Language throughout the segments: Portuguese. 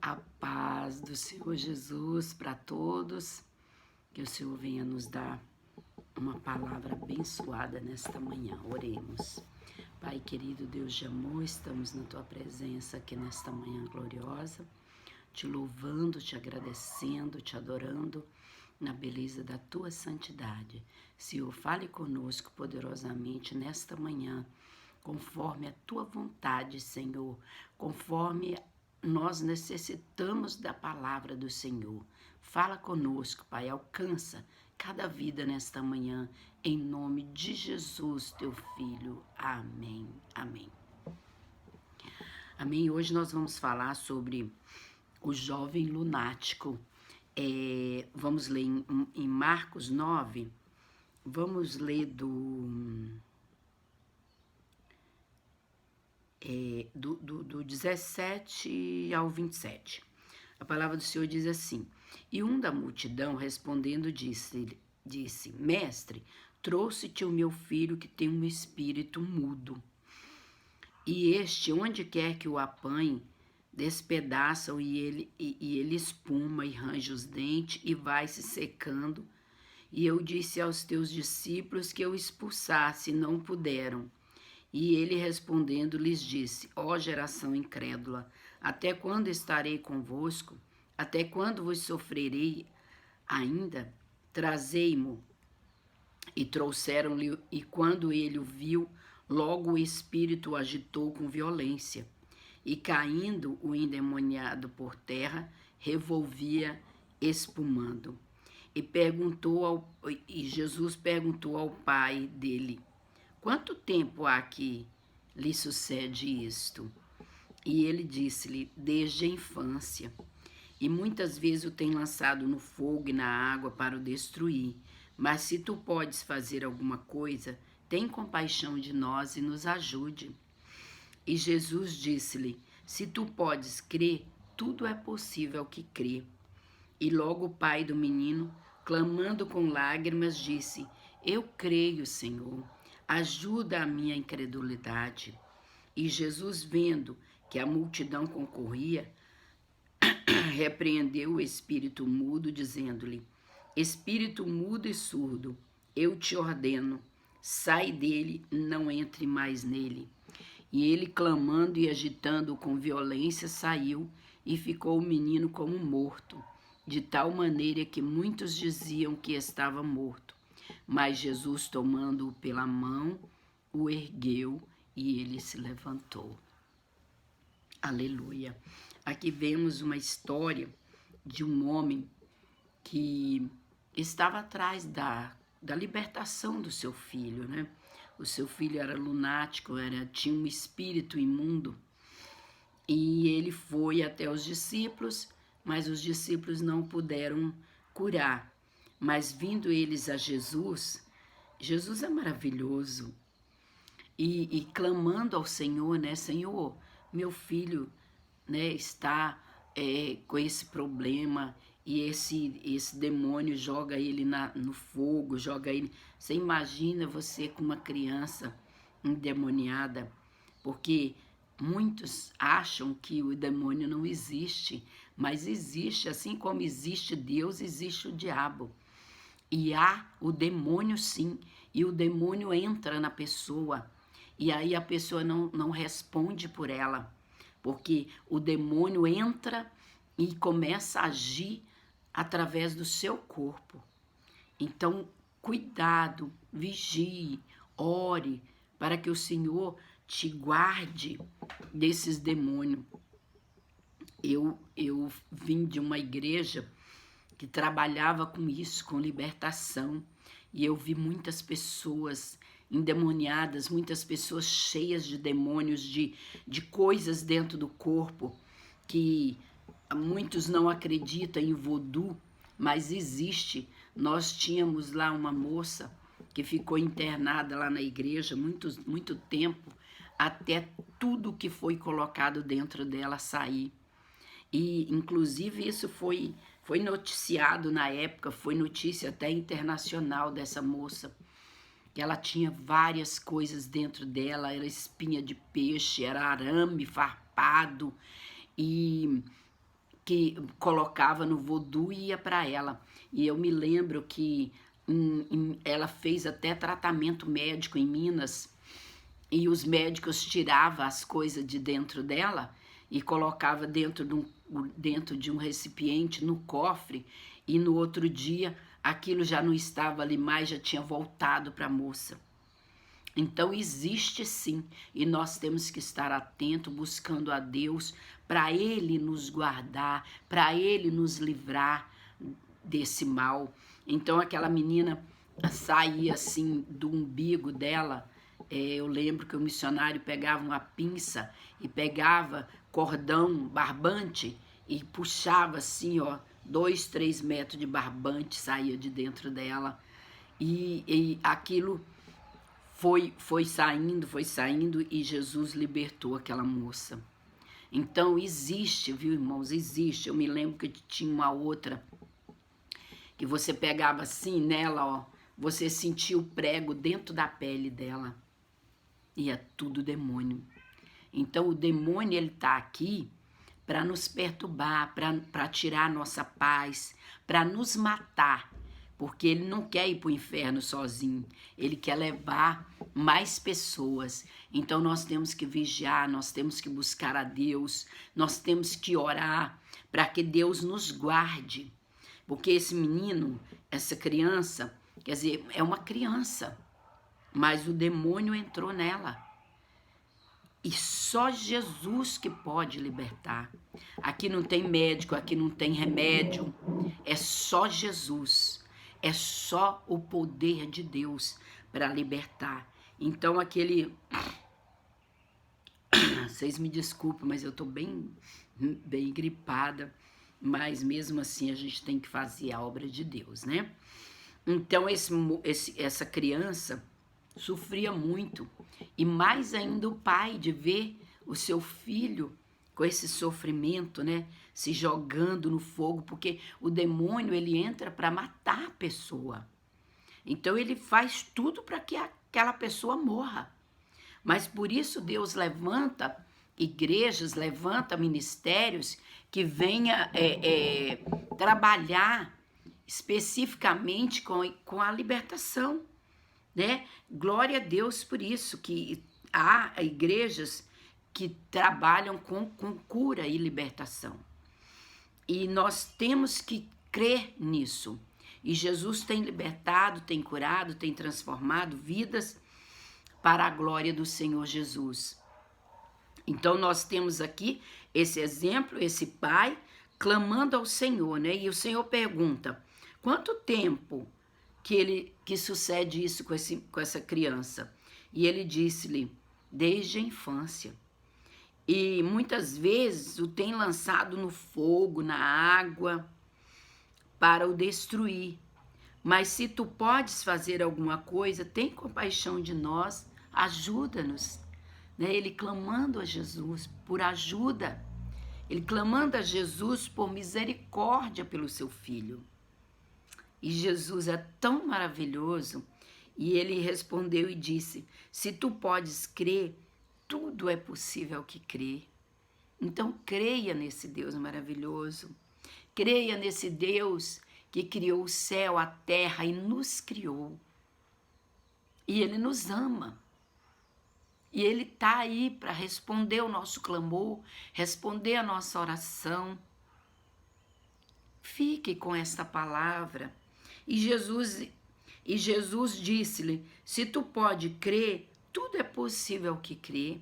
A paz do Senhor Jesus para todos, que o Senhor venha nos dar uma palavra abençoada nesta manhã. Oremos. Pai querido, Deus de amor, estamos na Tua presença aqui nesta manhã gloriosa, te louvando, te agradecendo, te adorando na beleza da Tua santidade. Senhor, fale conosco poderosamente nesta manhã, conforme a Tua vontade, Senhor, conforme nós necessitamos da palavra do Senhor. Fala conosco, Pai, alcança cada vida nesta manhã, em nome de Jesus, Teu Filho. Amém, amém. Amém. Hoje nós vamos falar sobre o jovem lunático. Vamos ler em Marcos 9, vamos ler do 17 ao 27. A palavra do Senhor diz assim: E um da multidão respondendo disse, Mestre, trouxe-te o meu filho que tem um espírito mudo. E este, onde quer que o apanhe, despedaça-o e ele espuma e range os dentes e vai se secando. E eu disse aos teus discípulos que eu expulsasse, e não puderam. E ele respondendo lhes disse: Ó geração incrédula, até quando estarei convosco? Até quando vos sofrerei ainda? Trazei-mo. E trouxeram-lhe, e quando ele o viu, logo o espírito o agitou com violência. E caindo o endemoniado por terra, revolvia espumando. E Jesus perguntou ao pai dele: Quanto tempo há que lhe sucede isto? E ele disse-lhe: Desde a infância. E muitas vezes o tem lançado no fogo e na água para o destruir. Mas se tu podes fazer alguma coisa, tem compaixão de nós e nos ajude. E Jesus disse-lhe: Se tu podes crer, tudo é possível ao que crê. E logo o pai do menino, clamando com lágrimas, disse: Eu creio, Senhor, ajuda a minha incredulidade. E Jesus, vendo que a multidão concorria, repreendeu o espírito mudo, dizendo-lhe: Espírito mudo e surdo, eu te ordeno, sai dele, não entre mais nele. E ele, clamando e agitando com violência, saiu, e ficou o menino como morto, de tal maneira que muitos diziam que estava morto. Mas Jesus, tomando-o pela mão, o ergueu e ele se levantou. Aleluia. Aqui vemos uma história de um homem que estava atrás da libertação do seu filho, né? O seu filho era lunático, tinha um espírito imundo. E ele foi até os discípulos, mas os discípulos não puderam curar. Mas vindo eles a Jesus, Jesus é maravilhoso. E clamando ao Senhor, né? Senhor, meu filho, né, está com esse problema e esse demônio joga ele no fogo, joga ele... Você imagina você com uma criança endemoniada, porque muitos acham que o demônio não existe, mas existe, assim como existe Deus, existe o diabo. E há o demônio sim, e o demônio entra na pessoa, e aí a pessoa não responde por ela, porque o demônio entra e começa a agir através do seu corpo. Então, cuidado, vigie, ore, para que o Senhor te guarde desses demônios. Eu vim de uma igreja que trabalhava com isso, com libertação, e eu vi muitas pessoas endemoniadas, muitas pessoas cheias de demônios, de coisas dentro do corpo, que muitos não acreditam em voodoo, mas existe. Nós tínhamos lá uma moça que ficou internada lá na igreja muito tempo, até tudo que foi colocado dentro dela sair. E, inclusive, isso foi noticiado na época, foi notícia até internacional dessa moça, que ela tinha várias coisas dentro dela, era espinha de peixe, era arame farpado, e que colocava no vodu e ia para ela. E eu me lembro que ela fez até tratamento médico em Minas, e os médicos tiravam as coisas de dentro dela e colocava dentro de um recipiente, no cofre, e no outro dia aquilo já não estava ali mais, já tinha voltado para a moça. Então existe sim, e nós temos que estar atento, buscando a Deus, para Ele nos guardar, para Ele nos livrar desse mal. Então aquela menina saía assim do umbigo dela. Eu lembro que o missionário pegava uma pinça e pegava cordão barbante e puxava assim, ó, 2, 3 metros de barbante saía de dentro dela. E aquilo foi saindo e Jesus libertou aquela moça. Então existe, viu, irmãos? Existe. Eu me lembro que tinha uma outra que você pegava assim nela, ó, você sentia o prego dentro da pele dela. E é tudo demônio. Então o demônio, ele tá aqui para nos perturbar, para tirar a nossa paz, para nos matar. Porque ele não quer ir para o inferno sozinho, ele quer levar mais pessoas. Então nós temos que vigiar, nós temos que buscar a Deus, nós temos que orar para que Deus nos guarde. Porque esse menino, essa criança, quer dizer, é uma criança, mas o demônio entrou nela. E só Jesus que pode libertar. Aqui não tem médico, aqui não tem remédio, é só Jesus. É só o poder de Deus para libertar. Então aquele... Vocês me desculpem, mas eu tô bem gripada. Mas mesmo assim a gente tem que fazer a obra de Deus, né? Então essa criança sofria muito. E mais ainda o pai de ver o seu filho com esse sofrimento, né? Se jogando no fogo, porque o demônio, ele entra para matar a pessoa. Então ele faz tudo para que aquela pessoa morra. Mas por isso Deus levanta igrejas, levanta ministérios que venha trabalhar especificamente com a libertação, né? Glória a Deus por isso, que há igrejas que trabalham com cura e libertação. E nós temos que crer nisso. E Jesus tem libertado, tem curado, tem transformado vidas para a glória do Senhor Jesus. Então nós temos aqui esse exemplo, esse pai clamando ao Senhor, né? E o Senhor pergunta: quanto tempo que sucede isso com essa criança? E ele disse-lhe: desde a infância. E muitas vezes o tem lançado no fogo, na água, para o destruir. Mas se tu podes fazer alguma coisa, tem compaixão de nós, ajuda-nos. Né? Ele clamando a Jesus por ajuda, ele clamando a Jesus por misericórdia pelo seu filho. E Jesus é tão maravilhoso, e ele respondeu e disse: se tu podes crer, tudo é possível que crê. Então creia nesse Deus maravilhoso, creia nesse Deus que criou o céu, a terra e nos criou. E ele nos ama. E ele está aí para responder o nosso clamor, responder a nossa oração. Fique com esta palavra. E Jesus disse-lhe: se tu pode crer, tudo é possível que crê.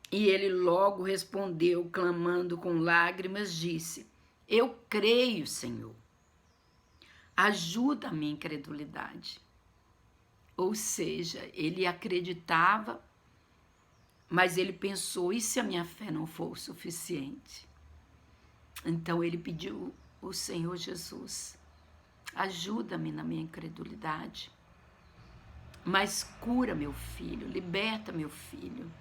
E ele logo respondeu, clamando com lágrimas, disse: eu creio, Senhor. Ajuda a minha incredulidade. Ou seja, ele acreditava, mas ele pensou: e se a minha fé não for o suficiente? Então ele pediu ao Senhor Jesus: ajuda-me na minha incredulidade, mas cura meu filho, liberta meu filho.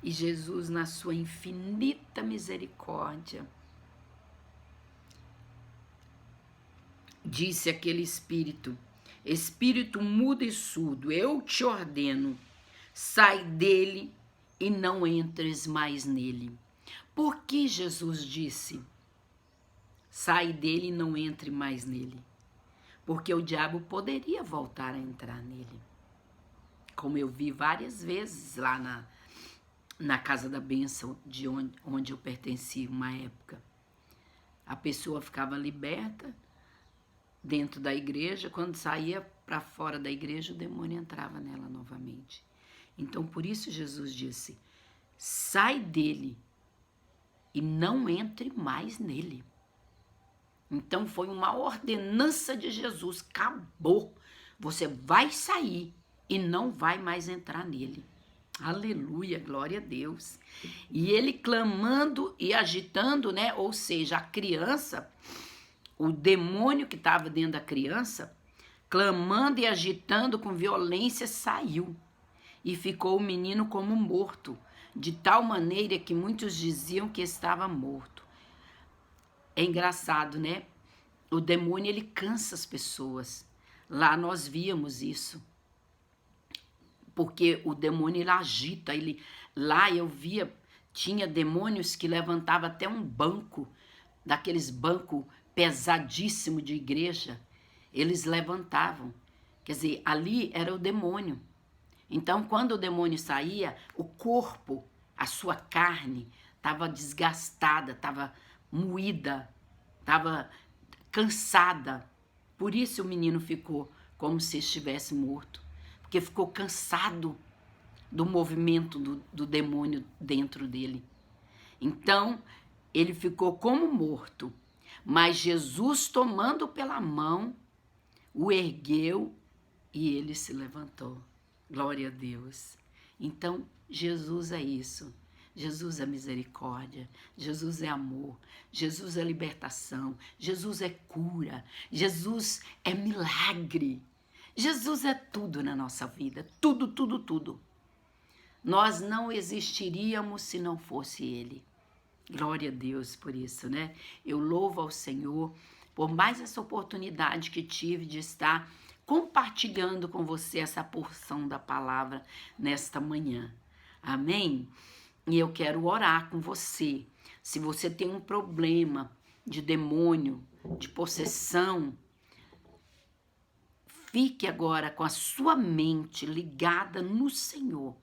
E Jesus, na sua infinita misericórdia, disse àquele espírito: espírito mudo e surdo, eu te ordeno, sai dele e não entres mais nele. Por que Jesus disse sai dele e não entre mais nele. Porque o diabo poderia voltar a entrar nele. Como eu vi várias vezes lá na Casa da Bênção, de onde eu pertenci uma época. A pessoa ficava liberta dentro da igreja, quando saía para fora da igreja, o demônio entrava nela novamente. Então, por isso Jesus disse, sai dele e não entre mais nele. Então, foi uma ordenança de Jesus, acabou. Você vai sair e não vai mais entrar nele. Aleluia, glória a Deus. E ele clamando e agitando, né? Ou seja, a criança, o demônio que estava dentro da criança, clamando e agitando com violência, saiu. E ficou o menino como morto, de tal maneira que muitos diziam que estava morto. É engraçado, né? O demônio, ele cansa as pessoas. Lá nós víamos isso. Porque o demônio, ele agita. Lá eu via, tinha demônios que levantavam até um banco, daqueles bancos pesadíssimos de igreja. Eles levantavam. Quer dizer, ali era o demônio. Então, quando o demônio saía, o corpo, a sua carne, estava desgastada, estava moída, estava cansada. Por isso o menino ficou como se estivesse morto. Porque ficou cansado do movimento do demônio dentro dele. Então, ele ficou como morto. Mas Jesus, tomando pela mão, o ergueu e ele se levantou. Glória a Deus. Então, Jesus é isso. Jesus é misericórdia. Jesus é amor. Jesus é libertação. Jesus é cura. Jesus é milagre. Jesus é tudo na nossa vida. Tudo, tudo, tudo. Nós não existiríamos se não fosse Ele. Glória a Deus por isso, né? Eu louvo ao Senhor por mais essa oportunidade que tive de estar compartilhando com você essa porção da palavra nesta manhã. Amém? E eu quero orar com você. Se você tem um problema de demônio, de possessão, fique agora com a sua mente ligada no Senhor,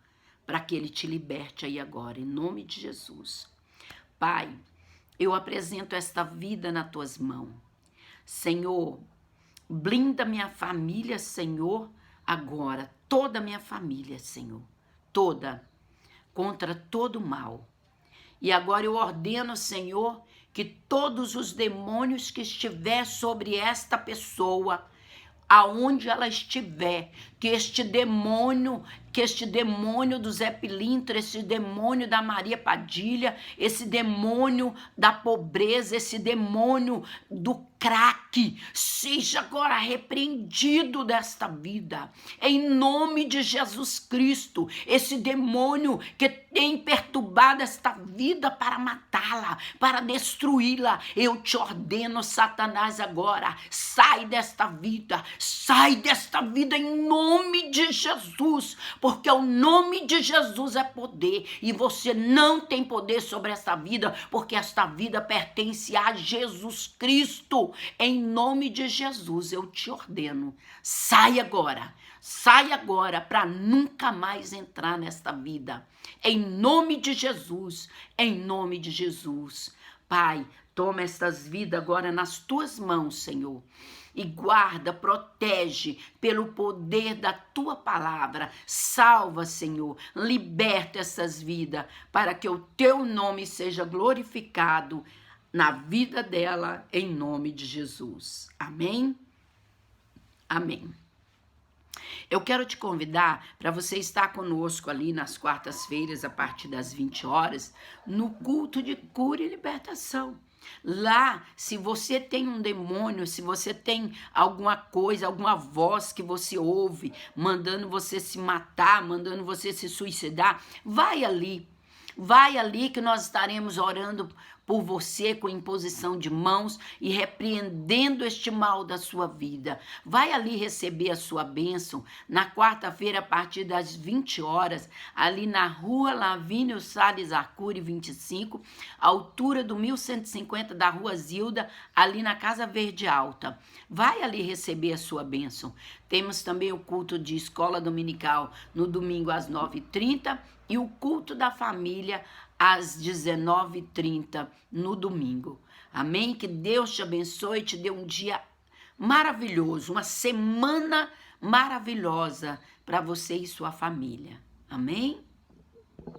para que Ele te liberte aí agora, em nome de Jesus. Pai, eu apresento esta vida nas tuas mãos. Senhor, blinda minha família, Senhor, agora, toda a minha família, Senhor, toda, contra todo mal. E agora eu ordeno, Senhor, que todos os demônios que estiver sobre esta pessoa, aonde ela estiver, que este demônio do Zé Pilintra, esse demônio da Maria Padilha, esse demônio da pobreza, esse demônio do crack, seja agora repreendido desta vida, em nome de Jesus Cristo. Esse demônio que tem perturbado esta vida para matá-la, para destruí-la, eu te ordeno, Satanás, agora, sai desta vida em nome de Jesus, porque o nome de Jesus é poder, e você não tem poder sobre esta vida, porque esta vida pertence a Jesus Cristo. Em nome de Jesus, eu te ordeno, sai agora para nunca mais entrar nesta vida. Em nome de Jesus, em nome de Jesus. Pai, toma estas vidas agora nas tuas mãos, Senhor. E guarda, protege pelo poder da tua palavra. Salva, Senhor, liberta essas vidas para que o teu nome seja glorificado na vida dela, em nome de Jesus. Amém? Amém. Eu quero te convidar para você estar conosco ali nas quartas-feiras, a partir das 20 horas, no culto de cura e libertação. Lá, se você tem um demônio, se você tem alguma coisa, alguma voz que você ouve, mandando você se matar, mandando você se suicidar, vai ali que nós estaremos orando por você com imposição de mãos e repreendendo este mal da sua vida. Vai ali receber a sua bênção na quarta-feira, a partir das 20 horas, ali na rua Lavínio Salles Arcuri 25, altura do 1150 da rua Zilda, ali na Casa Verde Alta. Vai ali receber a sua bênção. Temos também o culto de escola dominical no domingo às 9h30 e o culto da família às 19h30 no domingo. Amém? Que Deus te abençoe e te dê um dia maravilhoso, uma semana maravilhosa para você e sua família. Amém?